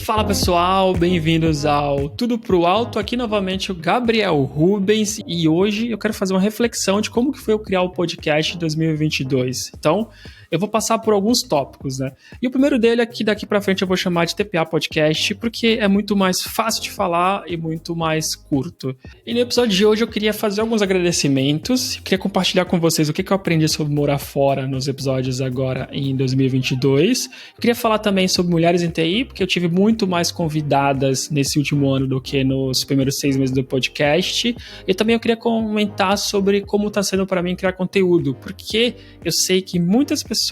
Fala pessoal, bem-vindos ao Tudo Pro Alto, aqui novamente o Gabriel Rubens e hoje eu quero fazer uma reflexão de como que foi eu criar o podcast em 2022. Então, eu vou passar por alguns tópicos, né? E o primeiro dele é que daqui pra frente eu vou chamar de TPA Podcast, porque é muito mais fácil de falar e muito mais curto. E no episódio de hoje eu queria fazer alguns agradecimentos, queria compartilhar com vocês o que eu aprendi sobre morar fora nos episódios agora em 2022. Eu queria falar também sobre mulheres em TI, porque eu tive muito mais convidadas nesse último ano do que nos primeiros 6 meses do podcast. E também eu queria comentar sobre como está sendo para mim criar conteúdo, porque eu sei que muitas pessoas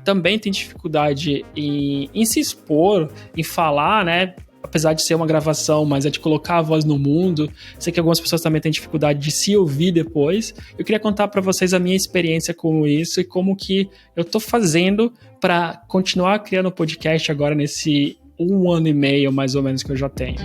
também têm dificuldade em se expor, em falar, né? Apesar de ser uma gravação, mas é de colocar a voz no mundo. Sei que algumas pessoas também têm dificuldade de se ouvir depois. Eu queria contar para vocês a minha experiência com isso e como que eu tô fazendo para continuar criando o podcast agora nesse 1 ano e meio, mais ou menos, que eu já tenho.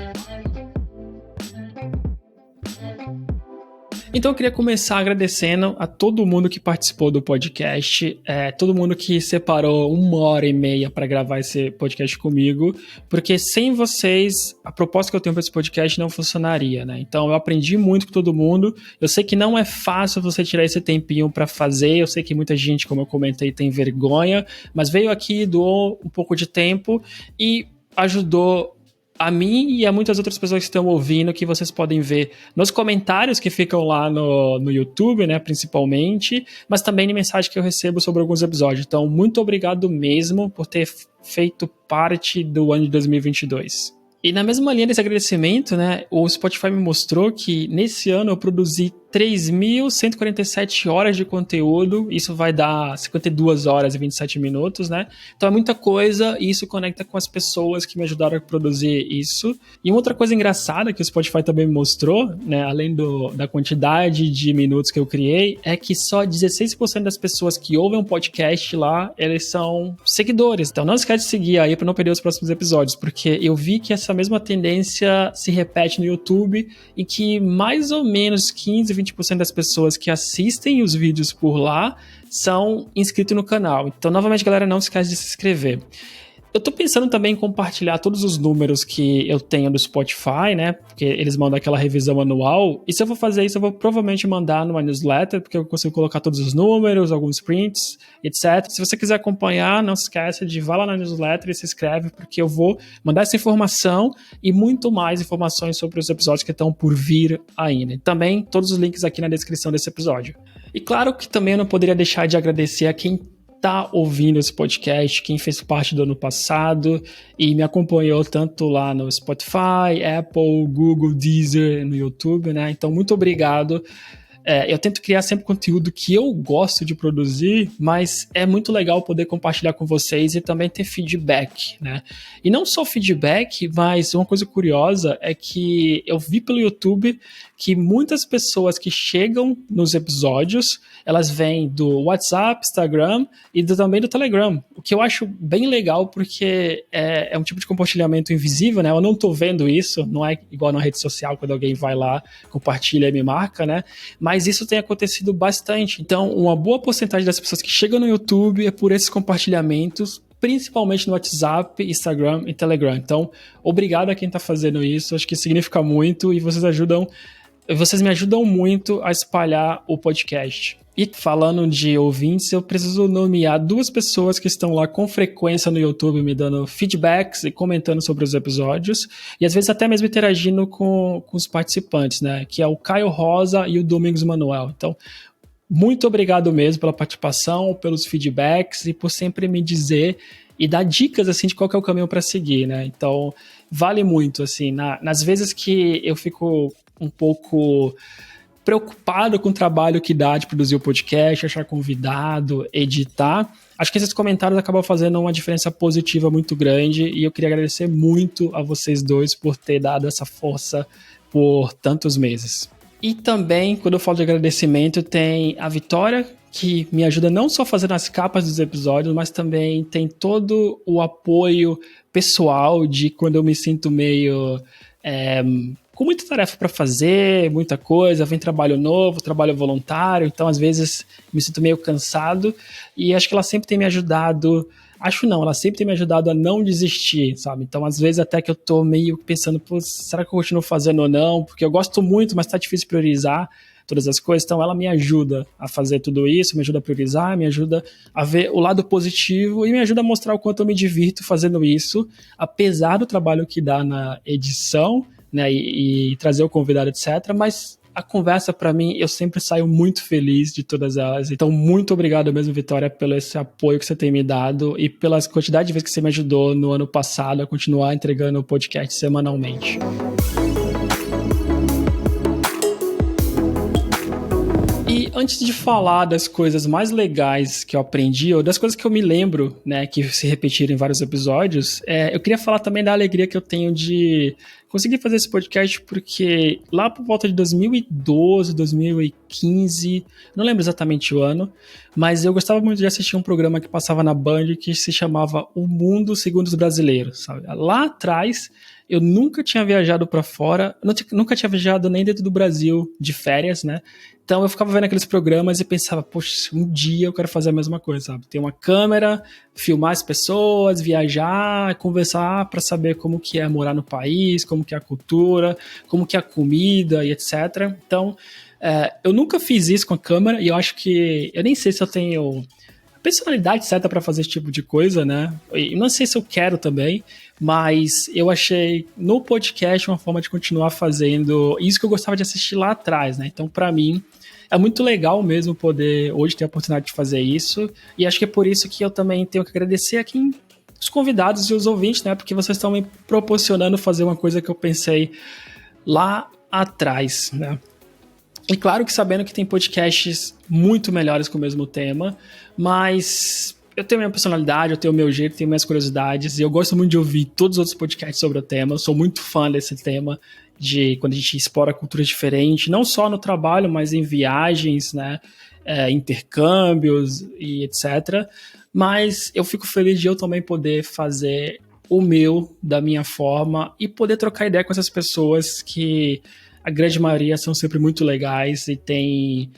Então eu queria começar agradecendo a todo mundo que participou do podcast, todo mundo que separou 1h30 para gravar esse podcast comigo, porque sem vocês a proposta que eu tenho para esse podcast não funcionaria, né? Então eu aprendi muito com todo mundo, eu sei que não é fácil você tirar esse tempinho para fazer, eu sei que muita gente, como eu comentei, tem vergonha, mas veio aqui, doou um pouco de tempo e ajudou a mim e a muitas outras pessoas que estão ouvindo, que vocês podem ver nos comentários que ficam lá no YouTube, né, principalmente, mas também em mensagem que eu recebo sobre alguns episódios. Então, muito obrigado mesmo por ter feito parte do ano de 2022. E na mesma linha desse agradecimento, né, o Spotify me mostrou que nesse ano eu produzi 3.147 horas de conteúdo, isso vai dar 52 horas e 27 minutos, né? Então é muita coisa e isso conecta com as pessoas que me ajudaram a produzir isso. E uma outra coisa engraçada que o Spotify também me mostrou, né, além da quantidade de minutos que eu criei, é que só 16% das pessoas que ouvem um podcast lá, eles são seguidores. Então não esquece de seguir aí para não perder os próximos episódios, porque eu vi que essa mesma tendência se repete no YouTube e que mais ou menos 15-20% das pessoas que assistem os vídeos por lá são inscritos no canal. Então, novamente, galera, não esquece de se inscrever. Eu tô pensando também em compartilhar todos os números que eu tenho do Spotify, né? Porque eles mandam aquela revisão anual. E se eu for fazer isso, eu vou provavelmente mandar numa newsletter, porque eu consigo colocar todos os números, alguns prints, etc. Se você quiser acompanhar, não se esqueça de vá lá na newsletter e se inscreve, porque eu vou mandar essa informação e muito mais informações sobre os episódios que estão por vir ainda. Também todos os links aqui na descrição desse episódio. E claro que também eu não poderia deixar de agradecer a quem tá ouvindo esse podcast, quem fez parte do ano passado e me acompanhou tanto lá no Spotify, Apple, Google, Deezer, no YouTube, né? Então, muito obrigado. Eu tento criar sempre conteúdo que eu gosto de produzir, mas é muito legal poder compartilhar com vocês e também ter feedback, né? E não só feedback, mas uma coisa curiosa é que eu vi pelo YouTube que muitas pessoas que chegam nos episódios, elas vêm do WhatsApp, Instagram e também do Telegram, o que eu acho bem legal porque é um tipo de compartilhamento invisível, né? Eu não tô vendo isso, não é igual na rede social quando alguém vai lá, compartilha e me marca, né? Mas isso tem acontecido bastante. Então, uma boa porcentagem das pessoas que chegam no YouTube é por esses compartilhamentos, principalmente no WhatsApp, Instagram e Telegram. Então, obrigado a quem está fazendo isso. Acho que significa muito e vocês me ajudam muito a espalhar o podcast. E falando de ouvintes, eu preciso nomear 2 pessoas que estão lá com frequência no YouTube me dando feedbacks e comentando sobre os episódios e às vezes até mesmo interagindo com os participantes, né? Que é o Caio Rosa e o Domingos Manuel. Então, muito obrigado mesmo pela participação, pelos feedbacks e por sempre me dizer e dar dicas assim de qual que é o caminho para seguir, né? Então, vale muito assim, nas vezes que eu fico um pouco preocupado com o trabalho que dá de produzir o podcast, achar convidado, editar. Acho que esses comentários acabam fazendo uma diferença positiva muito grande e eu queria agradecer muito a vocês dois por ter dado essa força por tantos meses. E também, quando eu falo de agradecimento, tem a Vitória, que me ajuda não só fazendo as capas dos episódios, mas também tem todo o apoio pessoal de quando eu me sinto meio com muita tarefa para fazer, muita coisa, vem trabalho novo, trabalho voluntário, então às vezes me sinto meio cansado, e acho que ela sempre tem me ajudado, ela sempre tem me ajudado a não desistir, sabe? Então às vezes até que eu tô meio pensando, pô, será que eu continuo fazendo ou não? Porque eu gosto muito, mas tá difícil priorizar todas as coisas, então ela me ajuda a fazer tudo isso, me ajuda a priorizar, me ajuda a ver o lado positivo e me ajuda a mostrar o quanto eu me divirto fazendo isso, apesar do trabalho que dá na edição, né, e trazer o convidado, etc. Mas a conversa, para mim, eu sempre saio muito feliz de todas elas. Então, muito obrigado mesmo, Vitória, pelo esse apoio que você tem me dado e pela quantidade de vezes que você me ajudou no ano passado a continuar entregando o podcast semanalmente. E antes de falar das coisas mais legais que eu aprendi, ou das coisas que eu me lembro, né, que se repetiram em vários episódios, eu queria falar também da alegria que eu tenho de conseguir fazer esse podcast, porque lá por volta de 2012, 2015, não lembro exatamente o ano, mas eu gostava muito de assistir um programa que passava na Band que se chamava O Mundo Segundo os Brasileiros, sabe? Lá atrás, eu nunca tinha viajado para fora, nunca tinha viajado nem dentro do Brasil de férias, né? Então eu ficava vendo aqueles programas e pensava, poxa, um dia eu quero fazer a mesma coisa, sabe? Ter uma câmera, filmar as pessoas, viajar, conversar para saber como que é morar no país, como que é a cultura, como que é a comida e etc. Então, eu nunca fiz isso com a câmera e eu acho que, eu nem sei se eu tenho a personalidade certa para fazer esse tipo de coisa, né? E não sei se eu quero também, mas eu achei no podcast uma forma de continuar fazendo isso que eu gostava de assistir lá atrás, né? Então, para mim, é muito legal mesmo poder hoje ter a oportunidade de fazer isso, e acho que é por isso que eu também tenho que agradecer aqui os convidados e os ouvintes, né? Porque vocês estão me proporcionando fazer uma coisa que eu pensei lá atrás, né? E claro que sabendo que tem podcasts muito melhores com o mesmo tema, mas eu tenho minha personalidade, eu tenho o meu jeito, tenho minhas curiosidades, e eu gosto muito de ouvir todos os outros podcasts sobre o tema, eu sou muito fã desse tema, de quando a gente explora culturas diferentes, não só no trabalho, mas em viagens, né, intercâmbios e etc. Mas eu fico feliz de eu também poder fazer o meu, da minha forma, e poder trocar ideia com essas pessoas que a grande maioria são sempre muito legais e tem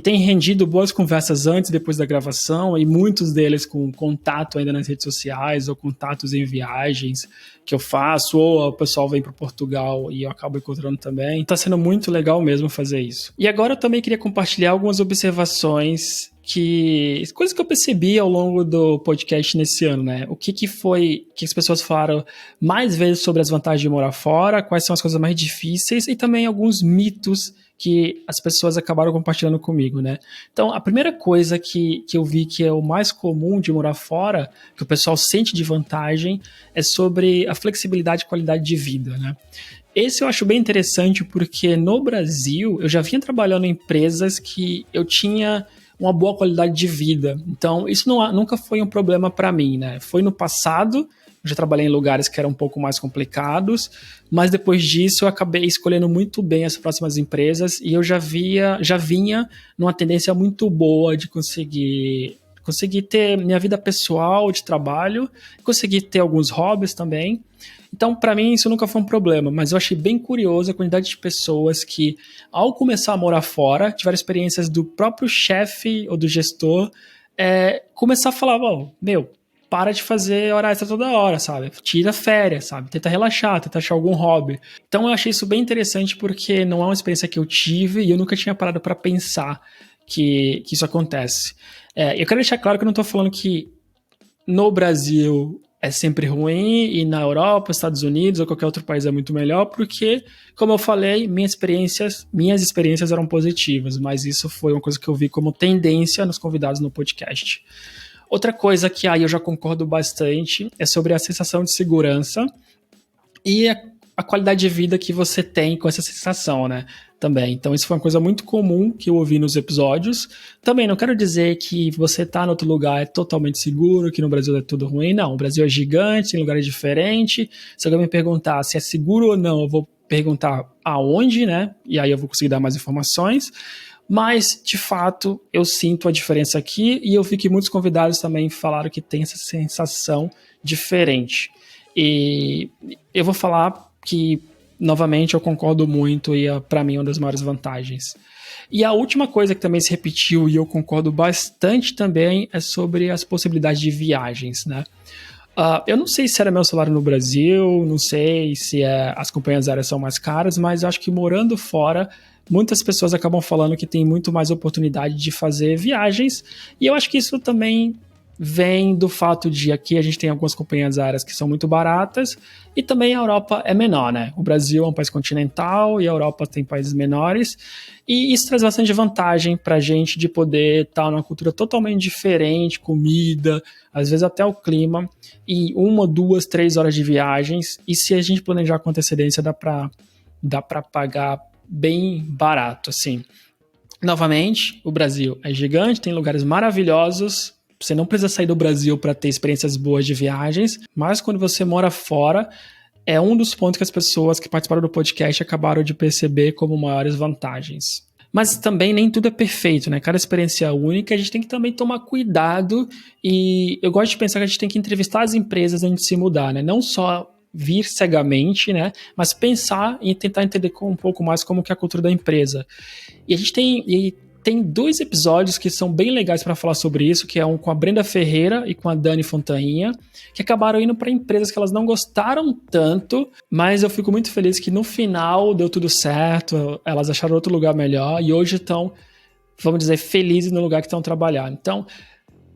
rendido boas conversas antes e depois da gravação, e muitos deles com contato ainda nas redes sociais ou contatos em viagens que eu faço, ou o pessoal vem para Portugal e eu acabo encontrando também. Está sendo muito legal mesmo fazer isso. E agora eu também queria compartilhar algumas observações coisas que eu percebi ao longo do podcast nesse ano, né? O que as pessoas falaram mais vezes sobre as vantagens de morar fora, quais são as coisas mais difíceis e também alguns mitos que as pessoas acabaram compartilhando comigo, né? Então, a primeira coisa que eu vi que é o mais comum de morar fora, que o pessoal sente de vantagem, é sobre a flexibilidade e qualidade de vida, né? Esse eu acho bem interessante porque no Brasil eu já vinha trabalhando em empresas que eu tinha uma boa qualidade de vida. Então, isso nunca foi um problema para mim, né? Foi no passado, eu já trabalhei em lugares que eram um pouco mais complicados, mas depois disso eu acabei escolhendo muito bem as próximas empresas e eu já vinha numa tendência muito boa de conseguir ter minha vida pessoal de trabalho, conseguir ter alguns hobbies também. Então, para mim, isso nunca foi um problema, mas eu achei bem curioso a quantidade de pessoas que, ao começar a morar fora, tiveram experiências do próprio chefe ou do gestor começar a falar, para de fazer hora extra toda hora, sabe? Tira férias, sabe? Tenta relaxar, tenta achar algum hobby. Então, eu achei isso bem interessante porque não é uma experiência que eu tive e eu nunca tinha parado para pensar que isso acontece. Eu quero deixar claro que eu não estou falando que no Brasil é sempre ruim e na Europa, Estados Unidos ou qualquer outro país é muito melhor, porque, como eu falei, minhas experiências eram positivas, mas isso foi uma coisa que eu vi como tendência nos convidados no podcast. Outra coisa que aí eu já concordo bastante é sobre a sensação de segurança e a qualidade de vida que você tem com essa sensação, né? Também. Então, isso foi uma coisa muito comum que eu ouvi nos episódios. Também, não quero dizer que você tá em outro lugar é totalmente seguro, que no Brasil é tudo ruim. Não, o Brasil é gigante, tem lugares diferentes. Se alguém me perguntar se é seguro ou não, eu vou perguntar aonde, né? E aí eu vou conseguir dar mais informações. Mas, de fato, eu sinto a diferença aqui e eu vi que muitos convidados também falaram que tem essa sensação diferente. E eu vou falar que novamente, eu concordo muito e para mim é uma das maiores vantagens. E a última coisa que também se repetiu e eu concordo bastante também é sobre as possibilidades de viagens, né? Eu não sei se era meu salário no Brasil, não sei se as companhias aéreas são mais caras, mas eu acho que morando fora, muitas pessoas acabam falando que tem muito mais oportunidade de fazer viagens, e eu acho que isso também vem do fato de aqui a gente tem algumas companhias aéreas que são muito baratas, e também a Europa é menor, né? O Brasil é um país continental e a Europa tem países menores, e isso traz bastante vantagem pra gente de poder estar numa cultura totalmente diferente, comida, às vezes até o clima, e 1, 2, 3 horas de viagens, e se a gente planejar com antecedência, dá pra pagar bem barato, assim. Novamente, o Brasil é gigante, tem lugares maravilhosos, você não precisa sair do Brasil para ter experiências boas de viagens, mas quando você mora fora, é um dos pontos que as pessoas que participaram do podcast acabaram de perceber como maiores vantagens. Mas também nem tudo é perfeito, né? Cada experiência é única, a gente tem que também tomar cuidado e eu gosto de pensar que a gente tem que entrevistar as empresas antes de se mudar, né? Não só vir cegamente, né? Mas pensar e tentar entender um pouco mais como que é a cultura da empresa. E a gente tem 2 episódios que são bem legais para falar sobre isso, que é um com a Brenda Ferreira e com a Dani Fontainha, que acabaram indo para empresas que elas não gostaram tanto, mas eu fico muito feliz que no final deu tudo certo, elas acharam outro lugar melhor e hoje estão, vamos dizer, felizes no lugar que estão trabalhando. Então,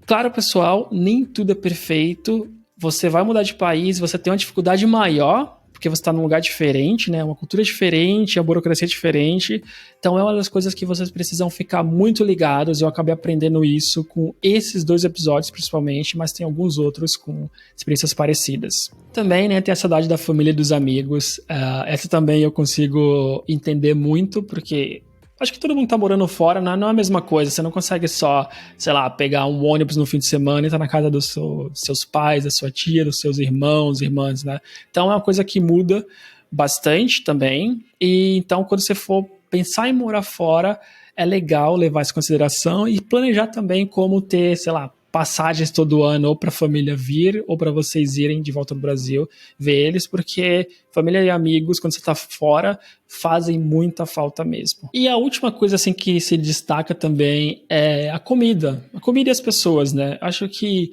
claro, pessoal, nem tudo é perfeito, você vai mudar de país, você tem uma dificuldade maior, porque você está num lugar diferente, né? Uma cultura diferente, a burocracia é diferente. Então é uma das coisas que vocês precisam ficar muito ligados. Eu acabei aprendendo isso com esses 2 episódios, principalmente, mas tem alguns outros com experiências parecidas. Também, né, tem a saudade da família e dos amigos. Essa também eu consigo entender muito, porque acho que todo mundo tá morando fora, né? Não é a mesma coisa. Você não consegue só, sei lá, pegar um ônibus no fim de semana e estar na casa dos seus pais, da sua tia, dos seus irmãos, irmãs, né? Então é uma coisa que muda bastante também. E então, quando você for pensar em morar fora, é legal levar isso em consideração e planejar também como ter, sei lá, passagens todo ano ou para a família vir ou para vocês irem de volta no Brasil ver eles, porque família e amigos, quando você está fora, fazem muita falta mesmo. E a última coisa assim que se destaca também é a comida e as pessoas, né? Acho que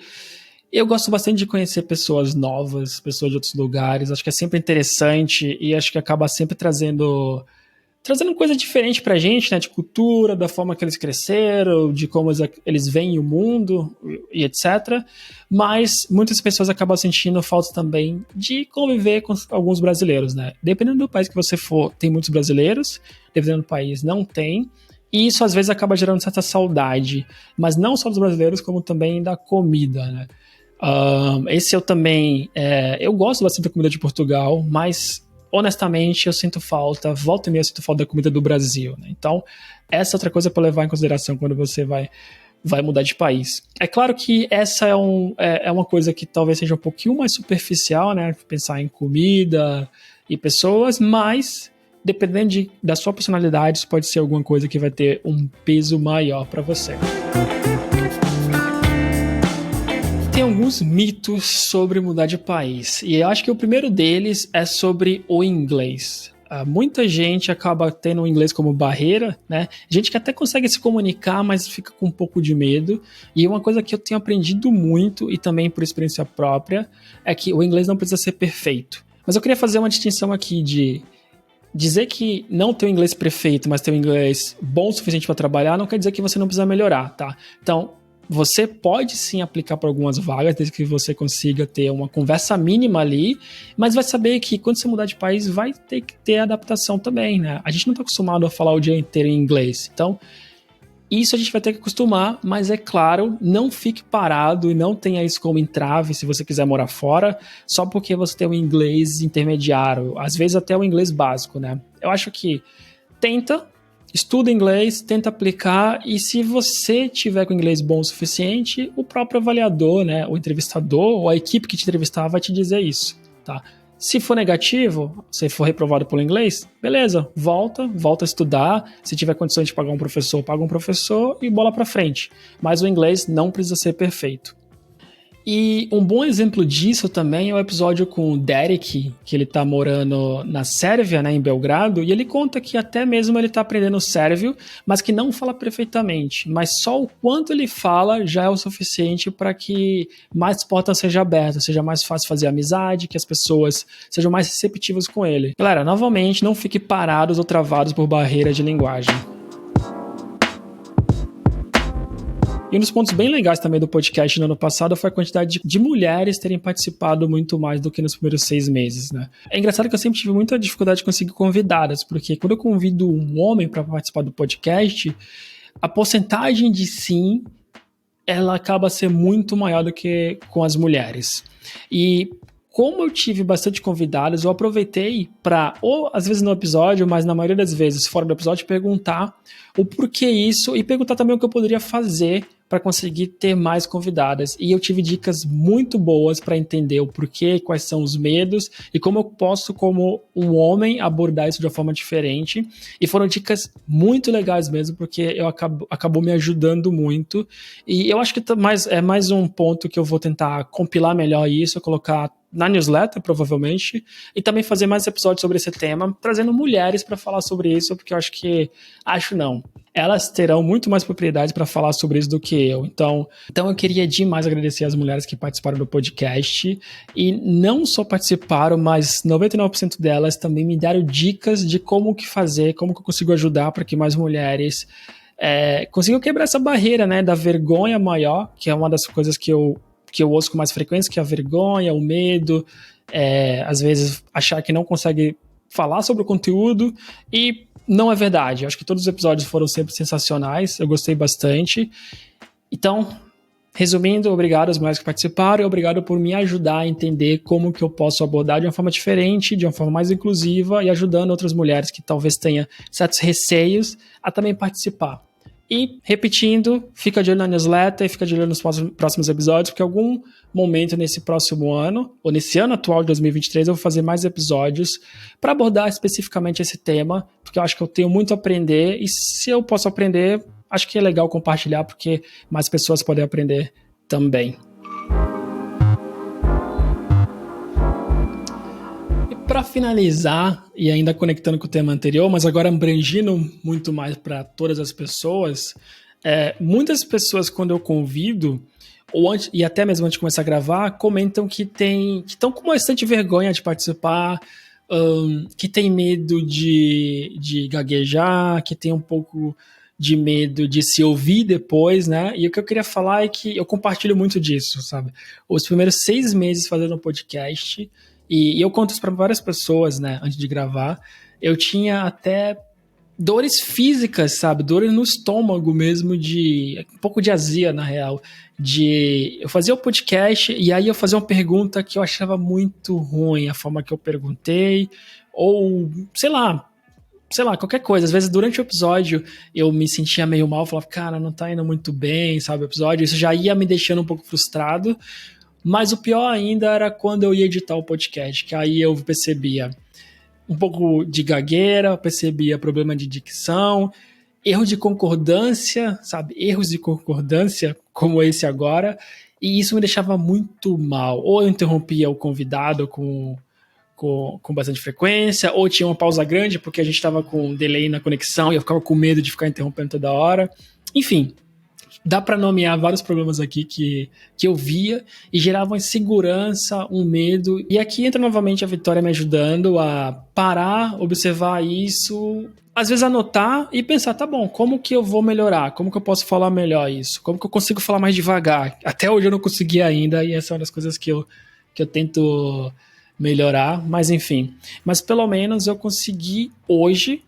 eu gosto bastante de conhecer pessoas novas, pessoas de outros lugares, acho que é sempre interessante e acho que acaba sempre trazendo coisa diferente pra gente, né, de cultura, da forma que eles cresceram, de como eles veem o mundo e etc. Mas muitas pessoas acabam sentindo falta também de conviver com alguns brasileiros, né? Dependendo do país que você for, tem muitos brasileiros, dependendo do país, não tem. E isso às vezes acaba gerando certa saudade, mas não só dos brasileiros, como também da comida, né? Esse eu também... eu gosto bastante da comida de Portugal, mas honestamente, eu sinto falta, volta e meia eu sinto falta da comida do Brasil, né? Então, essa é outra coisa para levar em consideração quando você vai mudar de país. É claro que essa é uma coisa que talvez seja um pouquinho mais superficial, né? Pensar em comida e pessoas, mas dependendo da sua personalidade, isso pode ser alguma coisa que vai ter um peso maior para você. Tem alguns mitos sobre mudar de país, e eu acho que o primeiro deles é sobre o inglês. Muita gente acaba tendo o inglês como barreira, né? Gente que até consegue se comunicar, mas fica com um pouco de medo. E uma coisa que eu tenho aprendido muito, e também por experiência própria, é que o inglês não precisa ser perfeito. Mas eu queria fazer uma distinção aqui de dizer que não ter o inglês perfeito, mas ter o inglês bom o suficiente para trabalhar, não quer dizer que você não precisa melhorar, tá? Então, você pode sim aplicar para algumas vagas, desde que você consiga ter uma conversa mínima ali, mas vai saber que quando você mudar de país vai ter que ter adaptação também, né? A gente não está acostumado a falar o dia inteiro em inglês, então isso a gente vai ter que acostumar, mas é claro, não fique parado e não tenha isso como entrave se você quiser morar fora, só porque você tem um inglês intermediário, às vezes até o inglês básico, né? Eu acho que estuda inglês, tenta aplicar, e se você tiver com inglês bom o suficiente, o próprio avaliador, né, o entrevistador ou a equipe que te entrevistar vai te dizer isso, tá? Se for negativo, se for reprovado pelo inglês, beleza, volta a estudar, se tiver condições de pagar um professor, paga um professor e bola pra frente. Mas o inglês não precisa ser perfeito. E um bom exemplo disso também é o episódio com o Derek, que ele tá morando na Sérvia, né, em Belgrado, e ele conta que até mesmo ele tá aprendendo sérvio, mas que não fala perfeitamente, mas só o quanto ele fala já é o suficiente para que mais portas sejam abertas, seja mais fácil fazer amizade, que as pessoas sejam mais receptivas com ele. Galera, novamente, não fique parados ou travados por barreira de linguagem. E um dos pontos bem legais também do podcast no ano passado foi a quantidade de mulheres terem participado muito mais do que nos primeiros 6 meses, né? É engraçado que eu sempre tive muita dificuldade de conseguir convidadas, porque quando eu convido um homem para participar do podcast, a porcentagem de sim, ela acaba sendo muito maior do que com as mulheres. E como eu tive bastante convidadas, eu aproveitei para, ou às vezes no episódio, mas na maioria das vezes fora do episódio, perguntar o porquê isso e perguntar também o que eu poderia fazer para conseguir ter mais convidadas. E eu tive dicas muito boas para entender o porquê, quais são os medos e como eu posso, como um homem, abordar isso de uma forma diferente. E foram dicas muito legais mesmo, porque acabou me ajudando muito. E eu acho que é mais um ponto que eu vou tentar compilar melhor isso, colocar na newsletter, provavelmente, e também fazer mais episódios sobre esse tema, trazendo mulheres para falar sobre isso, porque eu acho não. Elas terão muito mais propriedade para falar sobre isso do que eu. Então eu queria demais agradecer as mulheres que participaram do podcast, e não só participaram, mas 99% delas também me deram dicas de como que fazer, como que eu consigo ajudar para que mais mulheres consigam quebrar essa barreira, né, da vergonha maior, que é uma das coisas que eu ouço com mais frequência, que é a vergonha, o medo, às vezes achar que não consegue falar sobre o conteúdo, e não é verdade. Eu acho que todos os episódios foram sempre sensacionais, eu gostei bastante. Então, resumindo, obrigado às mulheres que participaram e obrigado por me ajudar a entender como que eu posso abordar de uma forma diferente, de uma forma mais inclusiva e ajudando outras mulheres que talvez tenham certos receios a também participar. E, repetindo, fica de olho na newsletter e fica de olho nos próximos episódios, porque em algum momento nesse próximo ano, ou nesse ano atual de 2023, eu vou fazer mais episódios para abordar especificamente esse tema, porque eu acho que eu tenho muito a aprender, e se eu posso aprender, acho que é legal compartilhar, porque mais pessoas podem aprender também. Para finalizar, e ainda conectando com o tema anterior, mas agora abrangindo muito mais para todas as pessoas, muitas pessoas, quando eu convido, e até mesmo antes de começar a gravar, comentam que estão com bastante vergonha de participar, que tem medo de gaguejar, que tem um pouco de medo de se ouvir depois, né? E o que eu queria falar é que eu compartilho muito disso, sabe? Os primeiros 6 meses fazendo um podcast, e eu conto isso para várias pessoas, né, antes de gravar, eu tinha até dores físicas, sabe? Dores no estômago mesmo, um pouco de azia, na real. Eu fazia o podcast e aí eu fazia uma pergunta que eu achava muito ruim, a forma que eu perguntei, ou sei lá, qualquer coisa. Às vezes, durante o episódio, eu me sentia meio mal, falava, cara, não tá indo muito bem, sabe, o episódio. Isso já ia me deixando um pouco frustrado. Mas o pior ainda era quando eu ia editar o podcast, que aí eu percebia um pouco de gagueira, percebia problema de dicção, erro de concordância, sabe? Erros de concordância, como esse agora, e isso me deixava muito mal. Ou eu interrompia o convidado com bastante frequência, ou tinha uma pausa grande porque a gente estava com um delay na conexão e eu ficava com medo de ficar interrompendo toda hora. Enfim, dá para nomear vários problemas aqui que eu via e geravam insegurança, um medo. E aqui entra novamente a Vitória me ajudando a parar, observar isso, às vezes anotar e pensar, tá bom, como que eu vou melhorar? Como que eu posso falar melhor isso? Como que eu consigo falar mais devagar? Até hoje eu não consegui ainda, e essa é uma das coisas que eu tento melhorar, mas enfim. Mas pelo menos eu consegui hoje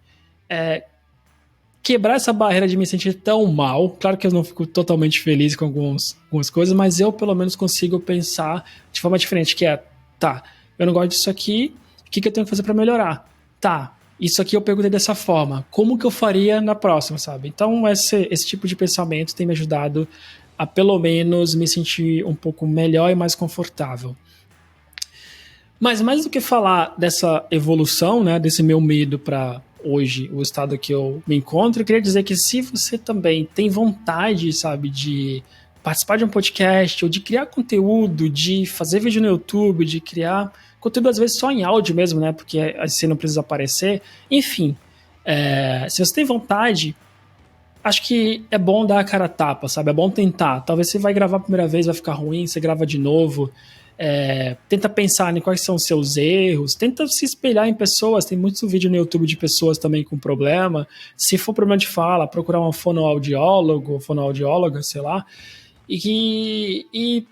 quebrar essa barreira de me sentir tão mal. Claro que eu não fico totalmente feliz com algumas coisas, mas eu pelo menos consigo pensar de forma diferente, que eu não gosto disso aqui, o que eu tenho que fazer para melhorar? Isso aqui eu perguntei dessa forma, como que eu faria na próxima, sabe? Então esse tipo de pensamento tem me ajudado a pelo menos me sentir um pouco melhor e mais confortável. Mas mais do que falar dessa evolução, né, desse meu medo para hoje, o estado que eu me encontro, eu queria dizer que se você também tem vontade, sabe, de participar de um podcast, ou de criar conteúdo, de fazer vídeo no YouTube, de criar conteúdo às vezes só em áudio mesmo, né? Porque assim não precisa aparecer. Enfim, se você tem vontade, acho que é bom dar a cara a tapa, sabe? É bom tentar. Talvez você vai gravar a primeira vez, vai ficar ruim, você grava de novo. Tenta pensar em quais são os seus erros, tenta se espelhar em pessoas. Tem muitos vídeos no YouTube de pessoas também com problema. Se for problema de fala, procurar um fonoaudiólogo, fonoaudióloga, sei lá, e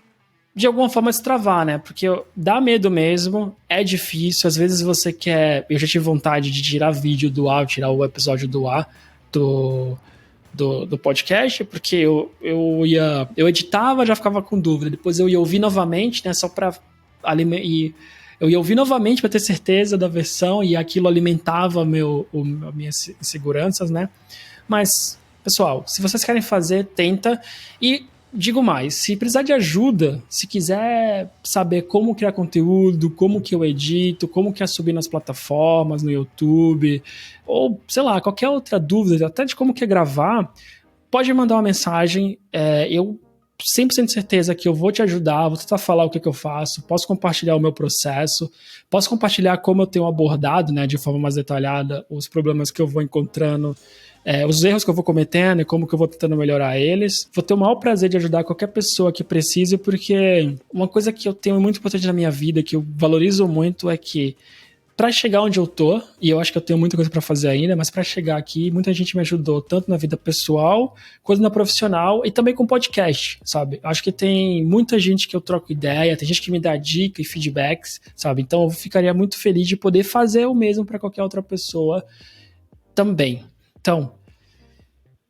de alguma forma destravar, né? Porque dá medo mesmo, é difícil. Às vezes você quer. Eu já tive vontade de tirar vídeo do ar, tirar o episódio do ar do podcast, porque eu editava, já ficava com dúvida. Depois eu ia ouvir novamente, né? Só para eu ia ouvir novamente para ter certeza da versão, e aquilo alimentava minhas inseguranças, né? Mas, pessoal, se vocês querem fazer, tenta. E digo mais, se precisar de ajuda, se quiser saber como criar conteúdo, como que eu edito, como que é subir nas plataformas, no YouTube, ou, sei lá, qualquer outra dúvida, até de como que é gravar, pode mandar uma mensagem. Eu 100% certeza que eu vou te ajudar, vou tentar falar o que eu faço, posso compartilhar o meu processo, posso compartilhar como eu tenho abordado, né, de forma mais detalhada, os problemas que eu vou encontrando, os erros que eu vou cometendo e como que eu vou tentando melhorar eles. Vou ter o maior prazer de ajudar qualquer pessoa que precise, porque uma coisa que eu tenho muito importante na minha vida, que eu valorizo muito, é que para chegar onde eu tô, e eu acho que eu tenho muita coisa para fazer ainda, mas para chegar aqui, muita gente me ajudou, tanto na vida pessoal, quanto na profissional, e também com podcast, sabe? Acho que tem muita gente que eu troco ideia, tem gente que me dá dica e feedbacks, sabe? Então eu ficaria muito feliz de poder fazer o mesmo para qualquer outra pessoa também. Então,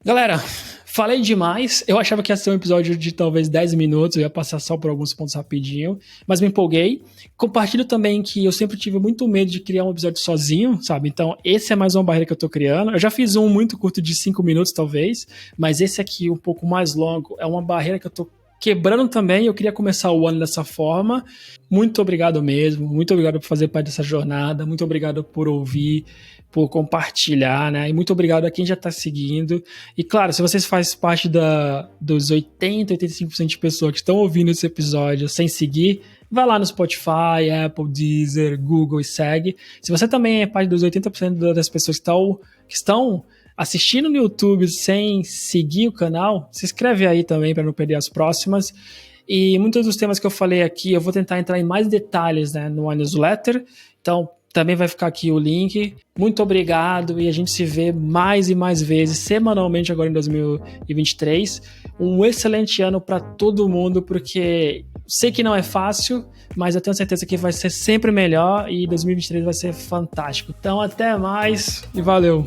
galera, falei demais. Eu achava que ia ser um episódio de talvez 10 minutos, eu ia passar só por alguns pontos rapidinho, mas me empolguei. Compartilho também que eu sempre tive muito medo de criar um episódio sozinho, sabe? Então, esse é mais uma barreira que eu tô criando. Eu já fiz um muito curto de 5 minutos, talvez, mas esse aqui, um pouco mais longo, é uma barreira que eu tô quebrando também. Eu queria começar o ano dessa forma. Muito obrigado mesmo, muito obrigado por fazer parte dessa jornada, muito obrigado por ouvir, por compartilhar, né? E muito obrigado a quem já está seguindo. E claro, se vocês fazem parte dos 85% de pessoas que estão ouvindo esse episódio sem seguir, vai lá no Spotify, Apple, Deezer, Google e segue. Se você também é parte dos 80% das pessoas que estão assistindo no YouTube sem seguir o canal, se inscreve aí também para não perder as próximas. E muitos dos temas que eu falei aqui, eu vou tentar entrar em mais detalhes, né, no newsletter. Então, também vai ficar aqui o link. Muito obrigado, e a gente se vê mais e mais vezes, semanalmente agora em 2023. Um excelente ano para todo mundo, porque sei que não é fácil, mas eu tenho certeza que vai ser sempre melhor, e 2023 vai ser fantástico. Então, até mais e valeu!